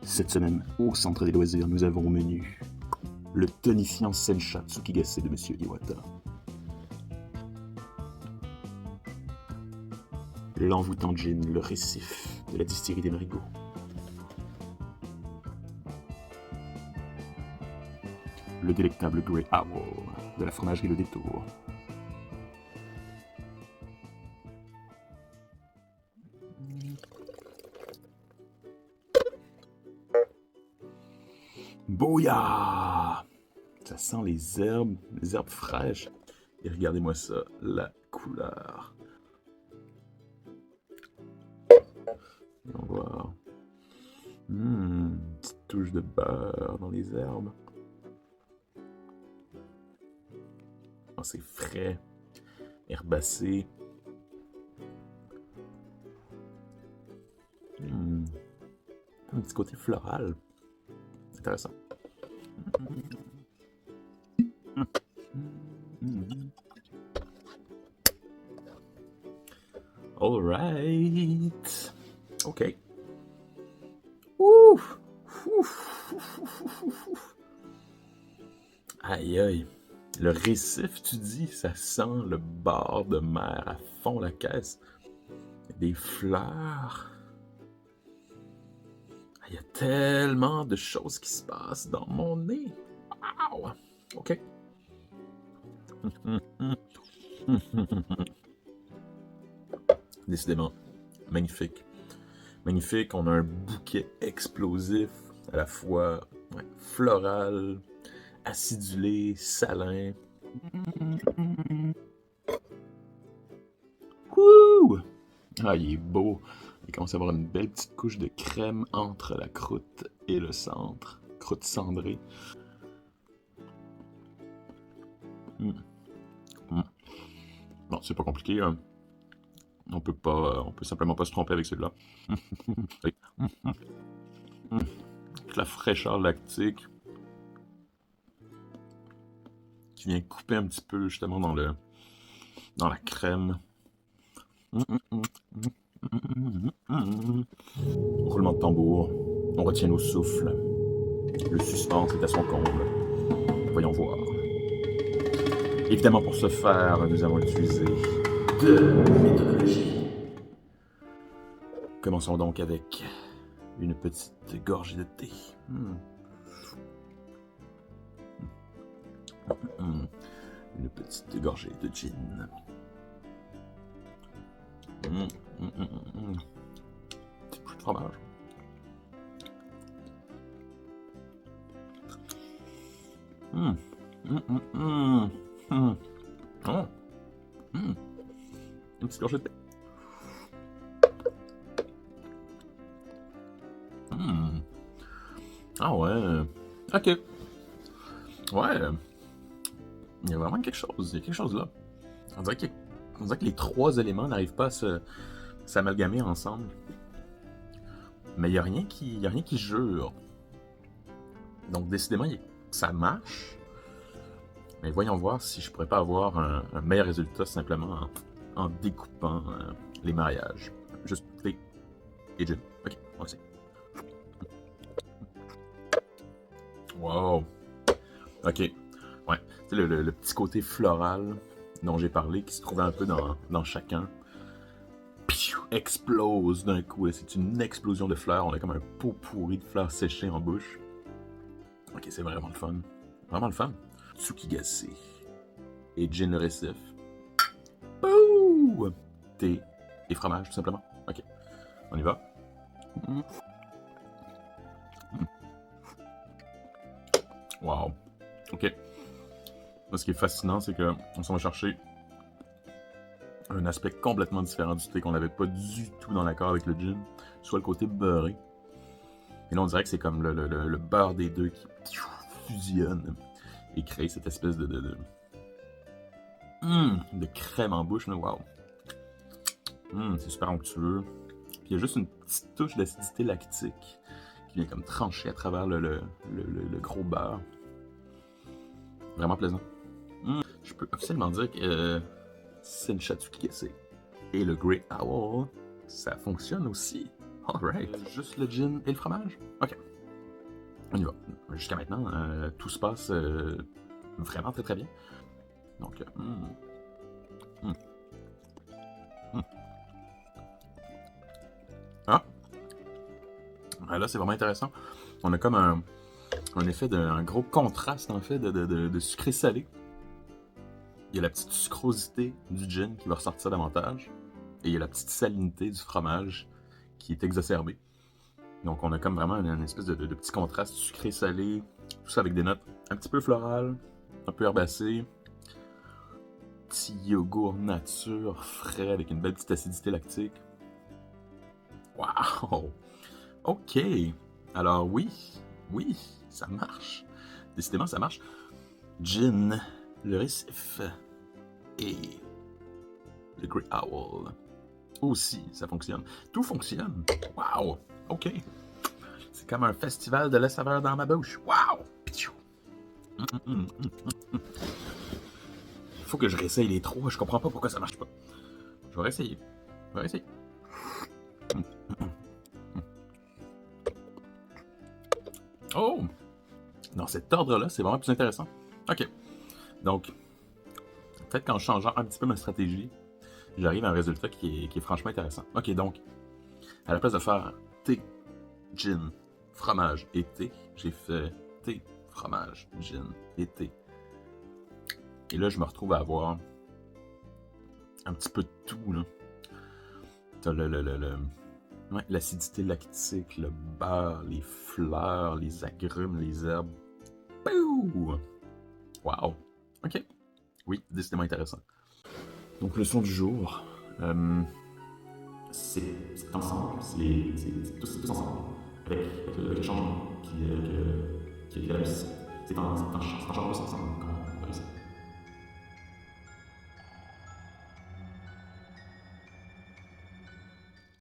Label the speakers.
Speaker 1: Cette semaine, au centre des loisirs, nous avons au menu le tonifiant Sencha Tsukigase de Monsieur Iwata, l'envoûtant gin, le récif de la distillerie des Marigots, le délectable Grey Owl de la fromagerie Le Détour, Bouya! Ça sent les herbes fraîches. Et regardez-moi ça, la couleur. On va voir. Petite touche de beurre dans les herbes. Oh, c'est frais, herbacé. Un petit côté floral. Intéressant. All right. OK. Ouf. Aïe aïe. Le récif, tu dis, ça sent le bord de mer à fond la caisse. Des fleurs. Il y a tellement de choses qui se passent dans mon nez. Wow! OK. Décidément, magnifique. Magnifique, on a un bouquet explosif, à la fois floral, acidulé, salin. Wouh! Ah, il est beau. Il commence à avoir une belle petite couche de crème entre la croûte et le centre. Croûte cendrée. Bon, c'est pas compliqué. Hein. On peut simplement pas se tromper avec celui-là. La fraîcheur lactique qui vient couper un petit peu justement dans la crème. Roulement de tambour. On retient nos souffles. Le suspense est à son comble. Voyons voir. Évidemment, pour ce faire, nous avons utilisé deux méthodologies. Commençons donc avec une petite gorgée de thé. Une petite gorgée de gin. Petit peu de fromage. Une petite gorgée de thé. Ah ouais. Ok. Ouais. Il y a vraiment quelque chose. Il y a quelque chose là. On dirait que les trois éléments n'arrivent pas à s'amalgamer ensemble. Mais il n'y a rien qui jure. Donc décidément, ça marche. Mais voyons voir si je pourrais pas avoir un meilleur résultat simplement en découpant les mariages. Juste thé et gin. Ok, on essaie. Wow. Ok. Ouais. Tu sais, le petit côté floral dont j'ai parlé, qui se trouvait un peu dans chacun, explose d'un coup. C'est une explosion de fleurs. On a comme un pot pourri de fleurs séchées en bouche. Ok, c'est vraiment le fun. Vraiment le fun. Tsukigase et gin le récif. Ouh! Thé et fromage, tout simplement. Ok, on y va. Wow. Ok. Là, ce qui est fascinant, c'est qu'on s'en va chercher un aspect complètement différent du thé qu'on n'avait pas du tout dans l'accord avec le gin, soit le côté beurré. Et là, on dirait que c'est comme le beurre des deux qui fusionne et crée cette espèce de crème en bouche. Wow. C'est super onctueux. Puis il y a juste une petite touche d'acidité lactique qui vient comme trancher à travers le gros beurre. Vraiment plaisant. Je peux officiellement dire que Senshutsu Kikase et le Grey Owl, ça fonctionne aussi. Alright. Juste le gin et le fromage? Ok. On y va. Jusqu'à maintenant, tout se passe vraiment très très bien. Donc, mm. Ah! Là, c'est vraiment intéressant. On a comme un effet d'un gros contraste, en fait, de sucré-salé. Il y a la petite sucrosité du gin qui va ressortir davantage. Et il y a la petite salinité du fromage qui est exacerbée. Donc, on a comme vraiment une espèce de petit contraste sucré-salé. Tout ça avec des notes un petit peu florales, un peu herbacées. Petit yogourt nature, frais, avec une belle petite acidité lactique. Wow! Ok! Alors oui, ça marche. Décidément, ça marche. Gin, le récif et le Grey Owl. Aussi, ça fonctionne. Tout fonctionne. Wow! Ok. C'est comme un festival de la saveur dans ma bouche. Wow! Il faut que je réessaye les trois. Je comprends pas pourquoi ça marche pas. Je vais réessayer. Oh! Dans cet ordre-là, c'est vraiment plus intéressant. Ok. Donc, peut-être qu'en changeant un petit peu ma stratégie, j'arrive à un résultat qui est franchement intéressant. Ok, donc, à la place de faire thé, gin, fromage et thé, j'ai fait thé, fromage, gin et thé. Et là, je me retrouve à avoir un petit peu de tout, là. T'as l'acidité lactique, le beurre, les fleurs, les agrumes, les herbes. Pouh! Wow! Ok. Oui, décidément intéressant. Donc, leçon du jour. C'est ensemble, c'est tous ensemble, avec le changement qui est la réussite. C'est en changeant tous ensemble